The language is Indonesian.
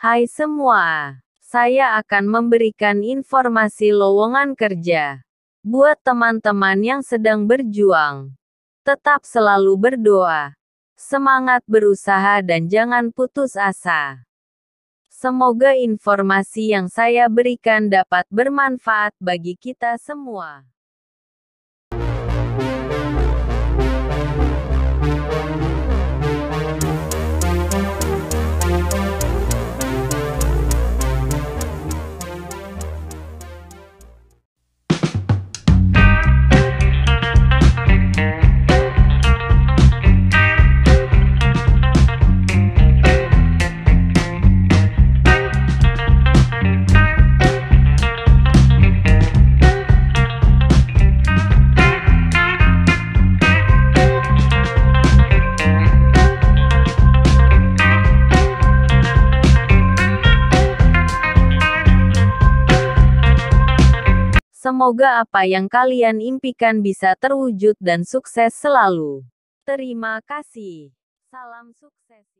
Hai semua, saya akan memberikan informasi lowongan kerja buat teman-teman yang sedang berjuang. Tetap selalu berdoa, semangat berusaha dan jangan putus asa. Semoga informasi yang saya berikan dapat bermanfaat bagi kita semua. Semoga apa yang kalian impikan bisa terwujud dan sukses selalu. Terima kasih. Salam sukses.